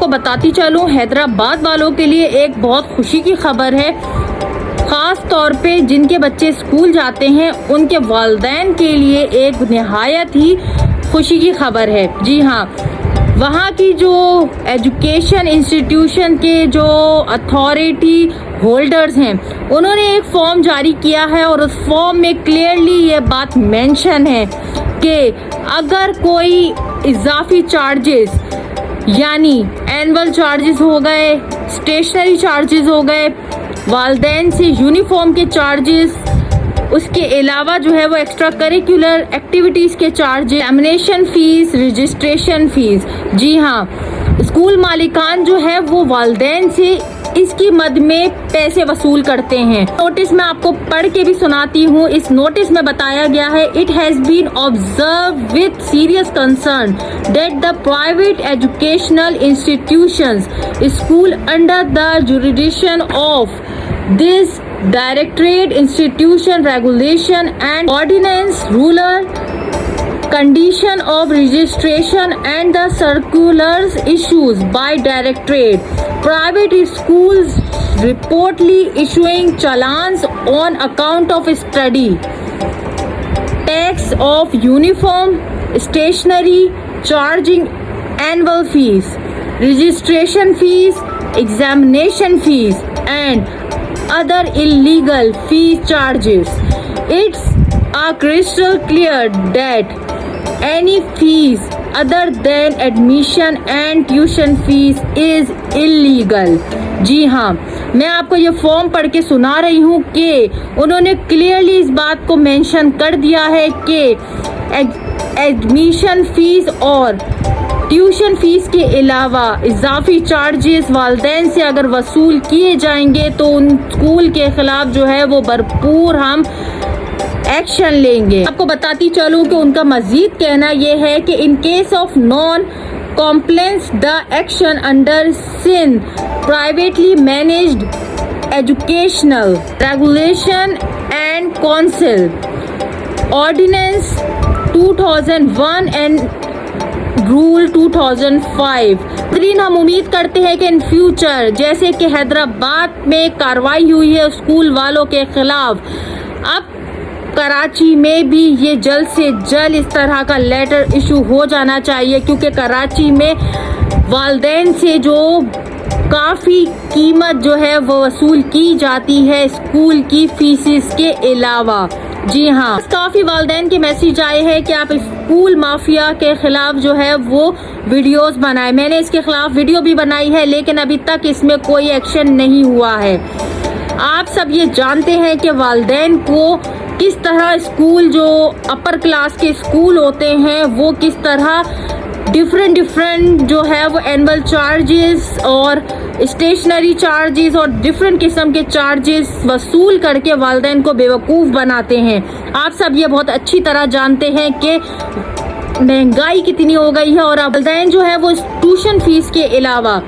کو بتاتی چلوں، حیدرآباد والوں کے لیے ایک بہت خوشی کی خبر ہے، خاص طور پہ جن کے بچے اسکول جاتے ہیں ان کے والدین کے لیے ایک نہایت ہی خوشی کی خبر ہے۔ جی ہاں، وہاں کی جو ایجوکیشن انسٹیٹیوشن کے جو اتھارٹی ہولڈرز ہیں انہوں نے ایک فارم جاری کیا ہے اور اس فارم میں کلیئرلی یہ بات مینشن ہے کہ اگر کوئی اضافی چارجز یعنی اینول چارجز ہو گئے، اسٹیشنری چارجز ہو گئے، والدین سے یونیفارم کے چارجز، اس کے علاوہ جو ہے وہ ایکسٹرا کریکولر ایکٹیویٹیز کے charges, examination fee, registration fee, جی ہاں، اسکول مالکان جو ہے وہ والدین سے اس کی مد میں پیسے وصول کرتے ہیں۔ نوٹس میں آپ کو پڑھ کے بھی سناتی ہوں۔ اس نوٹس میں بتایا گیا ہے It has been observed with serious concern that the private educational institutions school under the jurisdiction of this Directorate Institution Regulation and Ordinance Ruler condition of registration and the circulars issued by Directorate. Private schools reportedly issuing challans on account of study, tax of uniform, stationery, charging annual fees, registration fees, examination fees, and other illegal fee charges. It's crystal clear that any fees other than admission and tuition fees is illegal. جی ہاں، میں آپ کو یہ form پڑھ کے سنا رہی ہوں کہ انہوں نے کلیئرلی اس بات کو مینشن کر دیا ہے کہ ایڈمیشن فیس اور ٹیوشن فیس کے علاوہ اضافی چارجز والدین سے اگر وصول کیے جائیں گے تو ان اسکول کے خلاف جو ہے وہ بھرپور ہم ایکشن لیں گے۔ آپ کو بتاتی چلوں کہ ان کا مزید کہنا یہ ہے کہ in case of non compliance the action under Sindh privately managed educational regulation and council ordinance 2001 and rule 2005۔ ہم امید کرتے ہیں کہ ان فیوچر جیسے کہ حیدرآباد میں کارروائی ہوئی ہے اسکول والوں کے خلاف، اب کراچی میں بھی یہ جلد سے جلد اس طرح کا لیٹر ایشو ہو جانا چاہیے، کیونکہ کراچی میں والدین سے جو کافی قیمت جو ہے وہ وصول کی جاتی ہے اسکول کی فیسز کے علاوہ۔ جی ہاں، کافی والدین کے میسیج آئے ہیں کہ آپ اسکول مافیا کے خلاف جو ہے وہ ویڈیوز بنائیں۔ میں نے اس کے خلاف ویڈیو بھی بنائی ہے لیکن ابھی تک اس میں کوئی ایکشن نہیں ہوا ہے۔ آپ سب یہ جانتے ہیں کہ والدین کو کس طرح اسکول جو اپر کلاس کے اسکول ہوتے ہیں وہ کس طرح ڈفرینٹ جو ہے وہ اینول چارجز اور اسٹیشنری چارجز اور ڈفرینٹ قسم کے چارجز وصول کر کے والدین کو بیوقوف بناتے ہیں۔ آپ سب یہ بہت اچھی طرح جانتے ہیں کہ مہنگائی کتنی ہو گئی ہے اور والدین جو ہے وہ ٹیوشن فیس کے علاوہ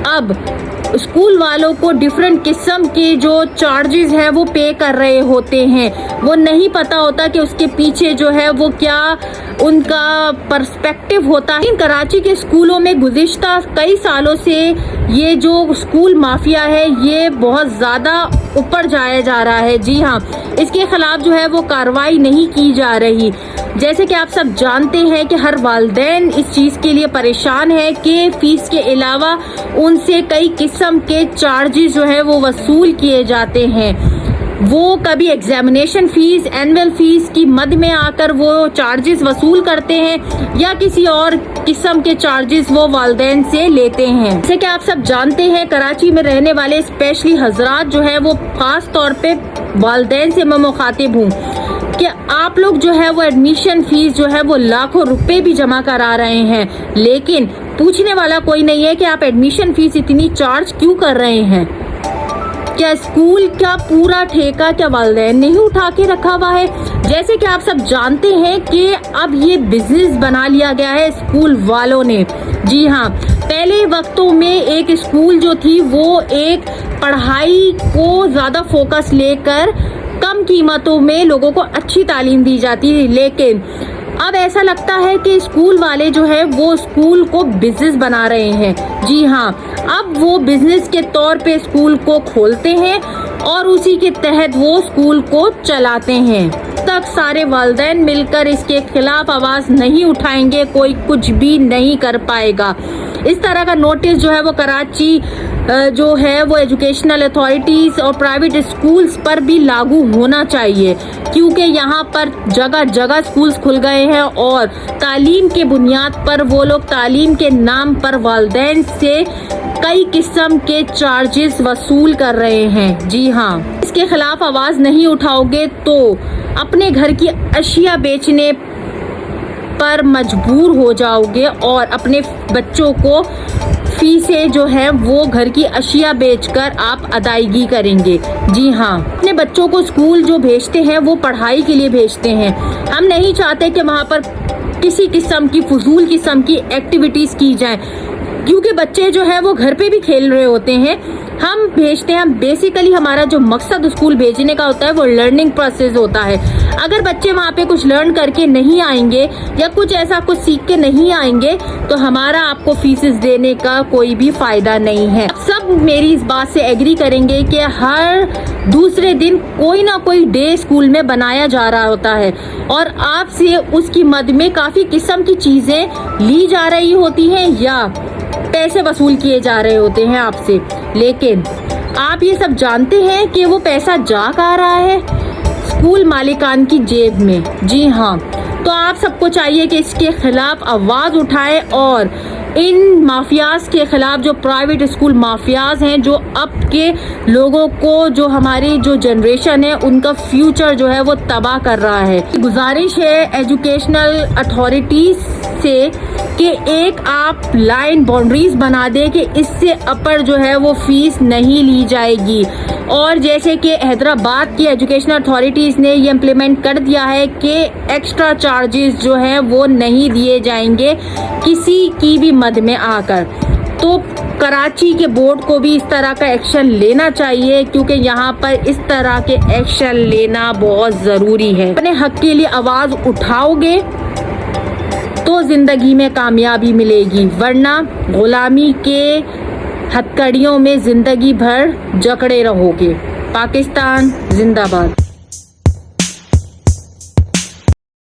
اب اسکول والوں کو ڈفرینٹ قسم کے جو چارجز ہیں وہ پے کر رہے ہوتے ہیں۔ وہ نہیں پتا ہوتا کہ اس کے پیچھے جو ہے وہ کیا ان کا پرسپیکٹو ہوتا ہے۔ کراچی کے اسکولوں میں گزشتہ کئی سالوں سے یہ جو اسکول مافیا ہے یہ بہت زیادہ اوپر جایا جا رہا ہے۔ جی ہاں، اس کے خلاف جو ہے وہ کارروائی نہیں کی جا رہی۔ جیسے کہ آپ سب جانتے ہیں کہ ہر والدین اس چیز کے لیے پریشان ہے کہ فیس کے علاوہ ان سے کئی قسم کے چارجز جو ہے وہ وصول کیے جاتے ہیں۔ وہ کبھی ایگزامینیشن فیس، اینول فیس کی مد میں آ کر وہ چارجز وصول کرتے ہیں یا کسی اور قسم کے چارجز وہ والدین سے لیتے ہیں۔ جیسے کہ آپ سب جانتے ہیں کراچی میں رہنے والے اسپیشلی حضرات جو ہے وہ خاص طور پہ والدین سے میں مخاطب ہوں کہ آپ لوگ جو ہے وہ ایڈمیشن فیس جو ہے وہ لاکھوں روپے بھی جمع کرا رہے ہیں، لیکن پوچھنے والا کوئی نہیں ہے کہ آپ ایڈمیشن فیس اتنی چارج کیوں کر رہے ہیں۔ کیا اسکول کا پورا ٹھیکہ کیا والدین نے ہی اٹھا کے رکھا ہوا ہے؟ جیسے کہ آپ سب جانتے ہیں کہ اب یہ بزنس بنا لیا گیا ہے اسکول والوں نے۔ جی ہاں، پہلے وقتوں میں ایک اسکول جو تھی وہ ایک پڑھائی کو زیادہ فوکس لے کر کم قیمتوں میں لوگوں کو اچھی تعلیم دی جاتی ہے، لیکن اب ایسا لگتا ہے کہ اسکول والے جو ہے وہ اسکول کو بزنس بنا رہے ہیں. جی ہاں, اب وہ بزنس کے طور پہ اسکول کو کھولتے ہیں اور اسی کے تحت وہ اسکول کو چلاتے ہیں. تک سارے والدین مل کر اس کے خلاف آواز نہیں اٹھائیں گے, کوئی کچھ بھی نہیں کر پائے گا. اس طرح کا نوٹس جو ہے وہ کراچی جو ہے وہ ایجوکیشنل اتھارٹیز اور پرائیویٹ اسکولز پر بھی لاگو ہونا چاہیے, کیونکہ یہاں پر جگہ جگہ اسکولز کھل گئے ہیں اور تعلیم کے بنیاد پر وہ لوگ تعلیم کے نام پر والدین سے کئی قسم کے چارجز وصول کر رہے ہیں. جی ہاں, اس کے خلاف آواز نہیں اٹھاؤ گے تو اپنے گھر کی اشیاء بیچنے پر مجبور ہو جاؤ گے اور اپنے بچوں کو فیسیں جو ہے وہ گھر کی اشیاء بیچ کر آپ ادائیگی کریں گے. جی ہاں, اپنے بچوں کو اسکول جو بھیجتے ہیں وہ پڑھائی کے لیے بھیجتے ہیں. ہم نہیں چاہتے کہ وہاں پر کسی قسم کی فضول قسم کی ایکٹیویٹیز کی جائیں, کیونکہ بچے جو ہے وہ گھر پہ بھی کھیل رہے ہوتے ہیں. ہم بھیجتے ہیں, بیسیکلی ہمارا جو مقصد اسکول بھیجنے کا ہوتا ہے وہ لرننگ پروسیس ہوتا ہے. اگر بچے وہاں پہ کچھ لرن کر کے نہیں آئیں گے یا کچھ ایسا کچھ سیکھ کے نہیں آئیں گے تو ہمارا آپ کو فیسز دینے کا کوئی بھی فائدہ نہیں ہے. سب میری اس بات سے ایگری کریں گے کہ ہر دوسرے دن کوئی نہ کوئی ڈے اسکول میں بنایا جا رہا ہوتا ہے اور آپ سے اس کی مد میں کافی قسم کی چیزیں لی جا رہی ہوتی ہیں یا پیسے وصول کیے جا رہے ہوتے ہیں آپ سے. لیکن آپ یہ سب جانتے ہیں کہ وہ پیسہ جا کہاں رہا ہے؟ اسکول مالکان کی جیب میں. جی ہاں, تو آپ سب کو چاہیے کہ اس کے خلاف آواز اٹھائے اور ان مافیاز کے خلاف, جو پرائیویٹ اسکول مافیاز ہیں جو اب کے لوگوں کو, جو ہماری جو جنریشن ہے ان کا فیوچر جو ہے وہ تباہ کر رہا ہے. گزارش ہے ایجوکیشنل اتھارٹیز سے کہ ایک آپ لائن باؤنڈریز بنا دے کہ اس سے اپر جو ہے وہ فیس نہیں لی جائے گی. اور جیسے کہ حیدرآباد کی ایجوکیشنل اتھارٹیز نے یہ امپلیمنٹ کر دیا ہے کہ ایکسٹرا چارجز جو ہیں وہ نہیں دیے جائیں گے کسی کی بھی مد میں آ کر. تو کراچی کے بورڈ کو بھی اس طرح کا ایکشن لینا چاہیے, کیونکہ یہاں پر اس طرح کے ایکشن لینا بہت ضروری ہے. اپنے حق کے لیے آواز اٹھاؤ گے تو زندگی میں کامیابی ملے گی, ورنہ غلامی کے ہتھکڑیوں میں زندگی بھر جکڑے رہو گے. پاکستان زندہ باد.